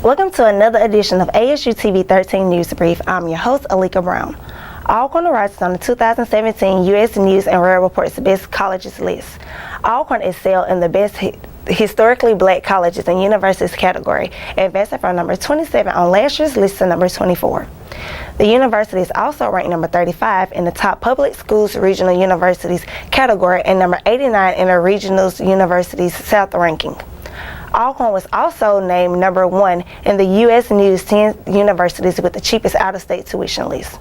Welcome to another edition of ASU TV-13 News Brief. I'm your host, Alika Brown. Alcorn arises on the 2017 U.S. News and World Report's Best Colleges list. Alcorn excelled in the Best Historically Black Colleges and Universities category, advancing from number 27 on last year's list to number 24. The university is also ranked number 35 in the top public schools regional universities category and number 89 in the regional universities South ranking. Alcorn was also named number 1 in the U.S. News 10 universities with the cheapest out-of-state tuition list.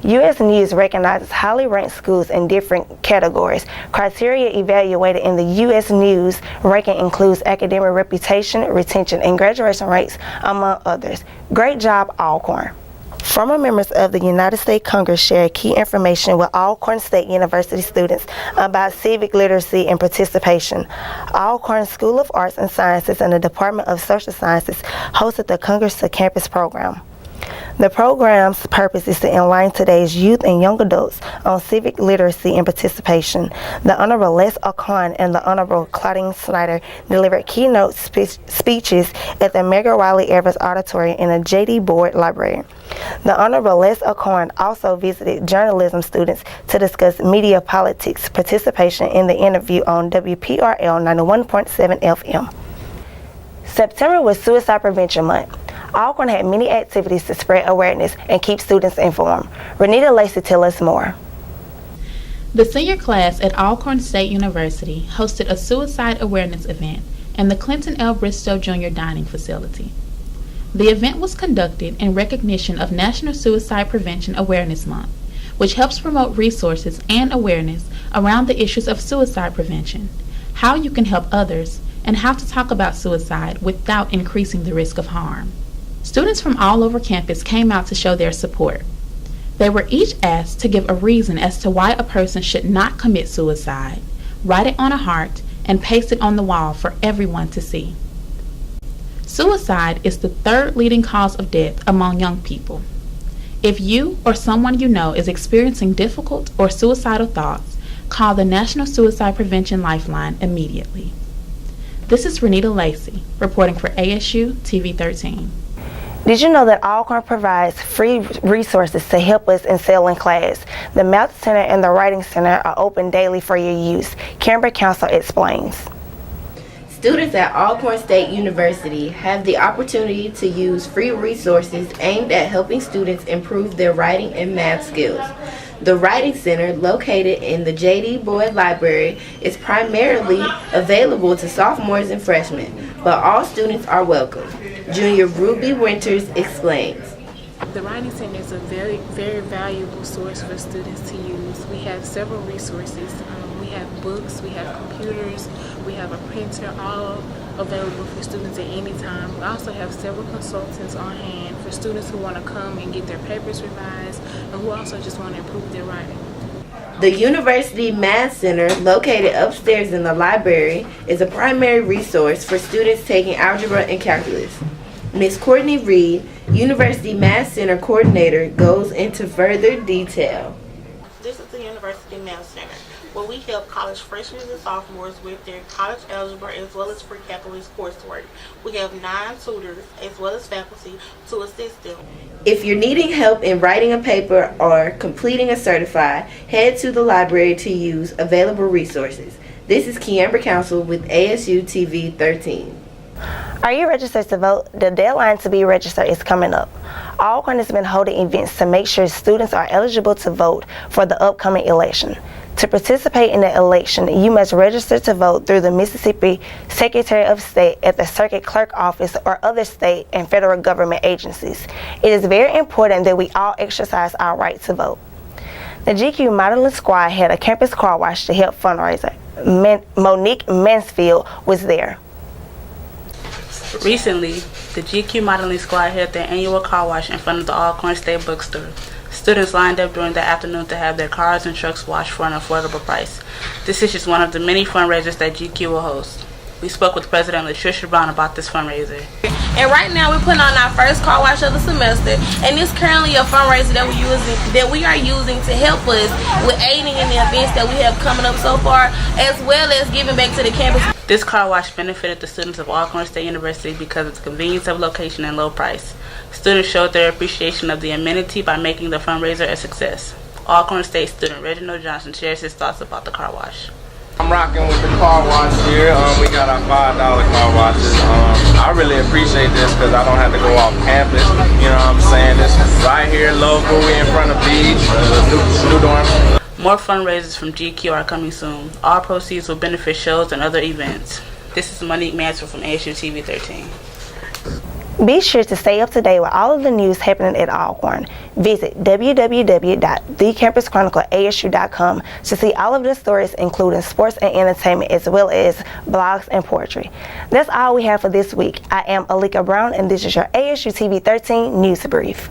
U.S. News recognizes highly ranked schools in different categories. Criteria evaluated in the U.S. News ranking includes academic reputation, retention, and graduation rates, among others. Great job, Alcorn. Former members of the United States Congress shared key information with Alcorn State University students about civic literacy and participation. Alcorn School of Arts and Sciences and the Department of Social Sciences hosted the Congress to Campus program. The program's purpose is to enlighten today's youth and young adults on civic literacy and participation. The Honorable Les O'Con and the Honorable Claudine Snyder delivered keynote speeches at the Medgar Wiley Evers Auditorium in the J.D. Board Library. The Honorable Les O'Con also visited journalism students to discuss media politics participation in the interview on WPRL 91.7 FM. September was Suicide Prevention Month. Alcorn had many activities to spread awareness and keep students informed. Renita Lacey tells us more. The senior class at Alcorn State University hosted a suicide awareness event in the Clinton L. Bristow Jr. Dining Facility. The event was conducted in recognition of National Suicide Prevention Awareness Month, which helps promote resources and awareness around the issues of suicide prevention, how you can help others, and how to talk about suicide without increasing the risk of harm. Students from all over campus came out to show their support. They were each asked to give a reason as to why a person should not commit suicide, write it on a heart, and paste it on the wall for everyone to see. Suicide is the third leading cause of death among young people. If you or someone you know is experiencing difficult or suicidal thoughts, call the National Suicide Prevention Lifeline immediately. This is Renita Lacey, reporting for ASU TV-13. Did you know that Alcorn provides free resources to help us excel in class? The Math Center and the Writing Center are open daily for your use. Canberra Council explains. Students at Alcorn State University have the opportunity to use free resources aimed at helping students improve their writing and math skills. The Writing Center, located in the J.D. Boyd Library, is primarily available to sophomores and freshmen, but all students are welcome. Junior Ruby Winters explains. The Writing Center is a very, very valuable source for students to use. We have several resources. We have books, we have computers, we have a printer, all available for students at any time. We also have several consultants on hand for students who want to come and get their papers revised and who also just want to improve their writing. The University Math Center, located upstairs in the library, is a primary resource for students taking algebra and calculus. Ms. Courtney Reed, University Math Center Coordinator, goes into further detail. This is the University Math Center, where we help college freshmen and sophomores with their college algebra as well as pre-calculus coursework. We have 9 tutors as well as faculty to assist them. If you're needing help in writing a paper or completing a certified, head to the library to use available resources. This is Canberra Council with ASU TV-13. Are you registered to vote? The deadline to be registered is coming up. Alcorn has been holding events to make sure students are eligible to vote for the upcoming election. To participate in the election, you must register to vote through the Mississippi Secretary of State at the Circuit Clerk Office or other state and federal government agencies. It is very important that we all exercise our right to vote. The GQ Modeling Squad had a campus car wash to help fundraiser. Monique Mansfield was there. Recently, the GQ Modeling Squad held their annual car wash in front of the Alcorn State Bookstore. Students lined up during the afternoon to have their cars and trucks washed for an affordable price. This is just one of the many fundraisers that GQ will host. We spoke with President Latricia Brown about this fundraiser. And right now we're putting on our first car wash of the semester, and it's currently a fundraiser that we are using to help us with aiding in the events that we have coming up so far, as well as giving back to the campus. This car wash benefited the students of Alcorn State University because of the convenience of location and low price. Students showed their appreciation of the amenity by making the fundraiser a success. Alcorn State student Reginald Johnson shares his thoughts about the car wash. I'm rocking with the car wash here. We got our $5 car washes. I really appreciate this because I don't have to go off campus. You know what I'm saying? It's right here local. We in front of beach, new dorm. More fundraisers from GQ are coming soon. All proceeds will benefit shows and other events. This is Monique Mansfield from ASU TV-13. Be sure to stay up to date with all of the news happening at Alcorn. Visit www.thecampuschronicleasu.com to see all of the stories, including sports and entertainment, as well as blogs and poetry. That's all we have for this week. I am Alika Brown, and this is your ASU TV 13 News Brief.